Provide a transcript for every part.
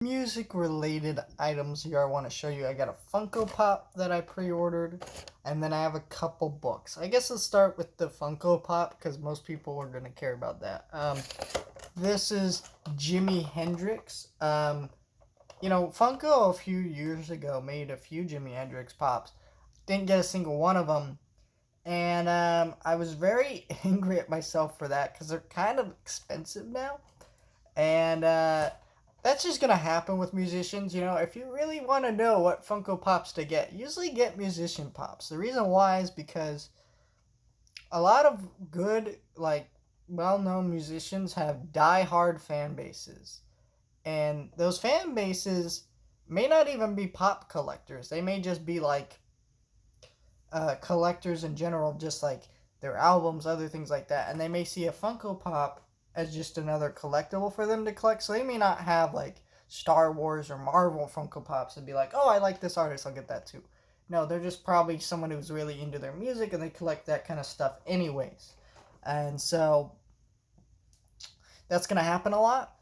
Music related items here I want to show you. I got a Funko Pop that I pre-ordered, and then I have a couple books. I guess let's start with the Funko Pop because most people are going to care about that. This is Jimi Hendrix. Funko a few years ago made a few Jimi Hendrix pops. Didn't get a single one of them. And I was very angry at myself for that because they're kind of expensive now. And that's just going to happen with musicians. If you really want to know what Funko Pops to get, usually get musician pops. The reason why is because a lot of good, well-known musicians have die-hard fan bases. And those fan bases may not even be pop collectors. They may just be collectors in general, just like their albums, other things like that. And they may see a Funko Pop as just another collectible for them to collect. So they may not have Star Wars or Marvel Funko Pops and be like, oh, I like this artist, I'll get that too. No, they're just probably someone who's really into their music and they collect that kind of stuff anyways. And so that's going to happen a lot.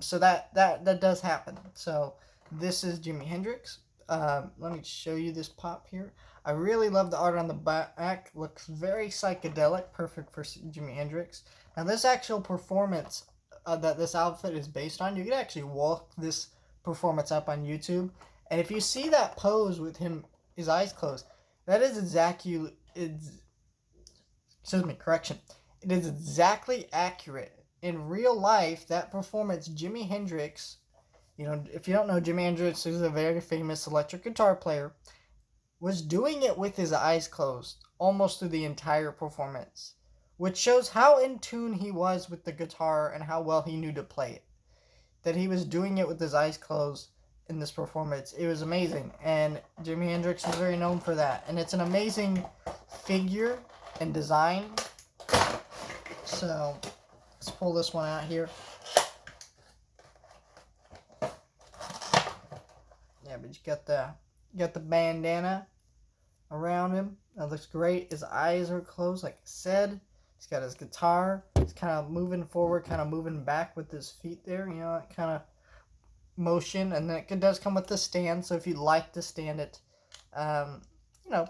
So that does happen. So this is Jimi Hendrix. Let me show you this pop here. I really love the art on the back. Looks very psychedelic, perfect for Jimi Hendrix. Now this actual performance that this outfit is based on, you can actually walk this performance up on YouTube. And if you see that pose with his eyes closed, that is exactly, it is exactly accurate. In real life, that performance, Jimi Hendrix, if you don't know, Jimi Hendrix is a very famous electric guitar player, was doing it with his eyes closed almost through the entire performance, which shows how in tune he was with the guitar and how well he knew to play it. That he was doing it with his eyes closed in this performance. It was amazing, and Jimi Hendrix is very known for that. And it's an amazing figure and design. So let's pull this one out here. Yeah, but you got the bandana around him. That looks great. His eyes are closed, like I said. He's got his guitar. He's kind of moving forward, kind of moving back with his feet there. That kind of motion. And then it does come with the stand. So if you'd like to stand it, no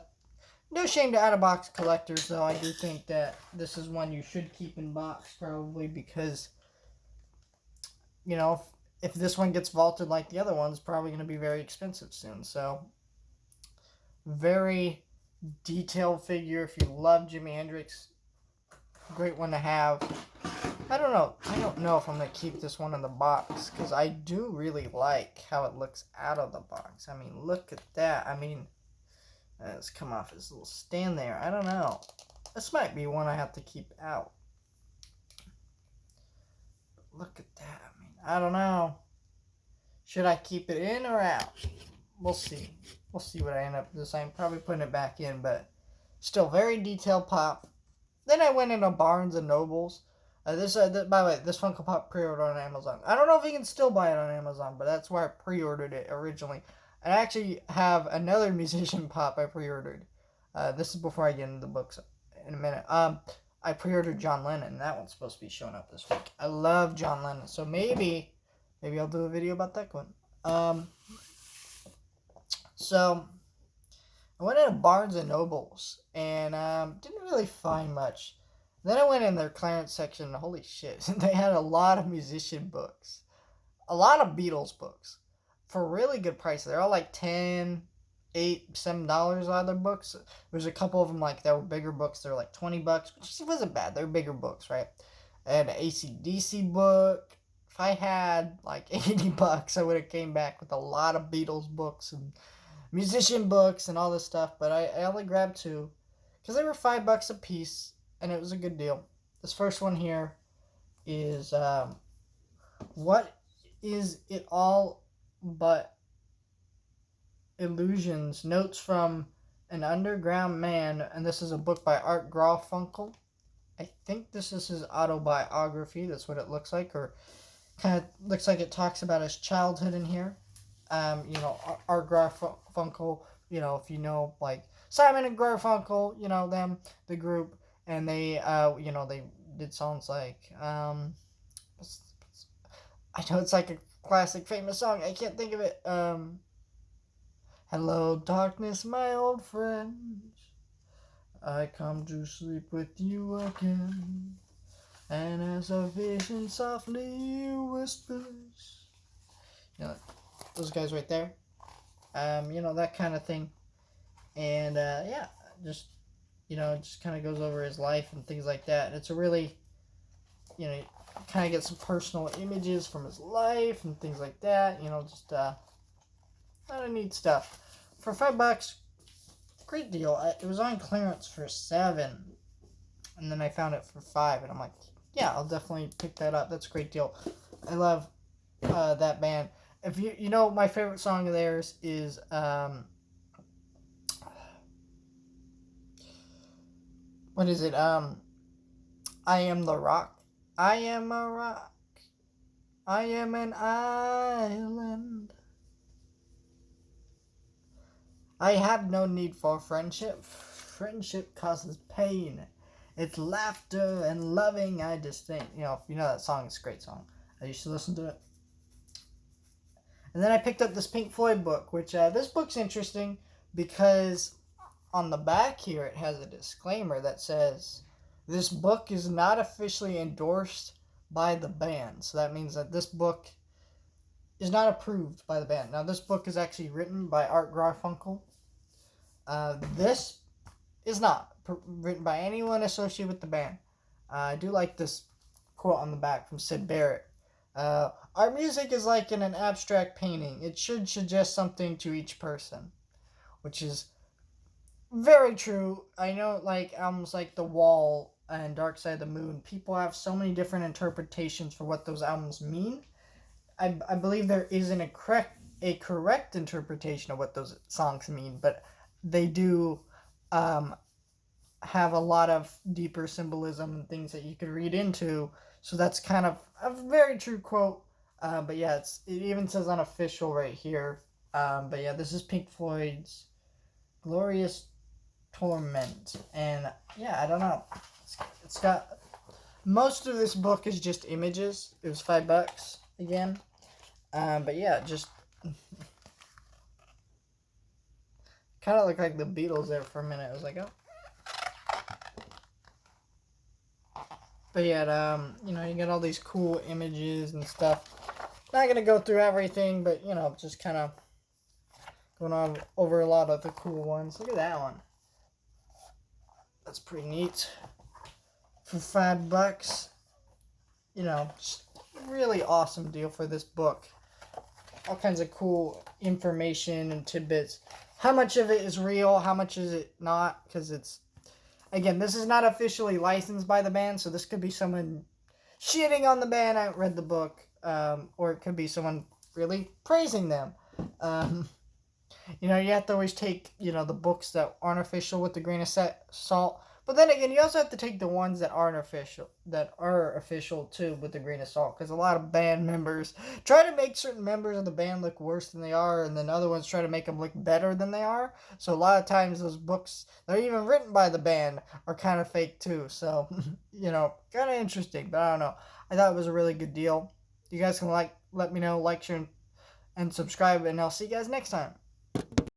shame to out-of-box collectors, though. I do think that this is one you should keep in box, probably, because, if this one gets vaulted like the other one's, probably going to be very expensive soon. So, very detailed figure. If you love Jimi Hendrix, great one to have. I don't know if I'm going to keep this one in the box, because I do really like how it looks out of the box. I mean, look at that. I mean, let's come off his little stand there. I don't know. This might be one I have to keep out. Look at that. I mean, I don't know. Should I keep it in or out? We'll see. We'll see what I end up deciding. Probably putting it back in, but still very detailed pop. Then I went into Barnes and Nobles. By the way, this Funko Pop pre-ordered on Amazon. I don't know if you can still buy it on Amazon, but that's where I pre-ordered it originally. I actually have another musician pop I pre-ordered. This is before I get into the books in a minute. I pre-ordered John Lennon. That one's supposed to be showing up this week. I love John Lennon, so maybe I'll do a video about that one. So I went into Barnes and Nobles and didn't really find much. Then I went in their clearance section, and holy shit, they had a lot of musician books, a lot of Beatles books for really good prices. They're all like $10, $8, $7 out of their books. There's a couple of them that were bigger books. They're like $20, which wasn't bad. They're bigger books, right? And an AC/DC book. If I had $80, I would have came back with a lot of Beatles books and musician books and all this stuff. But I only grabbed two because they were $5 a piece, and it was a good deal. This first one here is What Is It All But Illusions? Notes from an Underground Man, and this is a book by Art Garfunkel. I think this is his autobiography. That's what it looks like, or kind of looks like it talks about his childhood in here. Art Garfunkel, if you know, Simon and Garfunkel, them, the group, and they, they did songs like, I know it's like classic famous song. I can't think of it. Hello, darkness, my old friend. I come to sleep with you again. And as a vision softly whispers. You know, those guys right there. That kind of thing. And, just, just kind of goes over his life and things like that. And it's a really, kind of get some personal images from his life and things like that. Just, a lot of neat stuff. For $5, great deal. It was on clearance for $7. And then I found it for $5. And I'm like, yeah, I'll definitely pick that up. That's a great deal. I love that band. If my favorite song of theirs is what is it? I am the rock. I am a rock. I am an island. I have no need for friendship. Friendship causes pain. It's laughter and loving I disdain. If you know that song, it's a great song. I used to listen to it. And then I picked up this Pink Floyd book, which this book's interesting because on the back here it has a disclaimer that says, this book is not officially endorsed by the band. So that means that this book is not approved by the band. Now, this book is actually written by Art Garfunkel. This is not written by anyone associated with the band. I do like this quote on the back from Syd Barrett. Our music is like in an abstract painting. It should suggest something to each person, which is very true. I know, like albums like The Wall and Dark Side of the Moon, people have so many different interpretations for what those albums mean. I believe there isn't a correct interpretation of what those songs mean, but they do have a lot of deeper symbolism and things that you could read into. So that's kind of a very true quote. But yeah, it even says unofficial right here. But yeah, this is Pink Floyd's Glorious Torment. And yeah, I don't know. It's got... Most of this book is just images. It was $5 again. But yeah, just... kind of looked like the Beatles there for a minute. I was like, oh. But yeah, you get all these cool images and stuff. Not going to go through everything, but, just kind of going on over a lot of the cool ones. Look at that one. That's pretty neat. For $5, just really awesome deal for this book. All kinds of cool information and tidbits. How much of it is real? How much is it not? Because it's... Again, this is not officially licensed by the band, so this could be someone shitting on the band. I haven't read the book. Or it could be someone really praising them. You have to always take, the books that aren't official with a grain of salt. But then again, you also have to take the ones that are official too with a grain of salt. Because a lot of band members try to make certain members of the band look worse than they are, and then other ones try to make them look better than they are. So a lot of times those books that are even written by the band are kind of fake too. So, kind of interesting. But I don't know. I thought it was a really good deal. You guys can let me know, share, and subscribe, and I'll see you guys next time.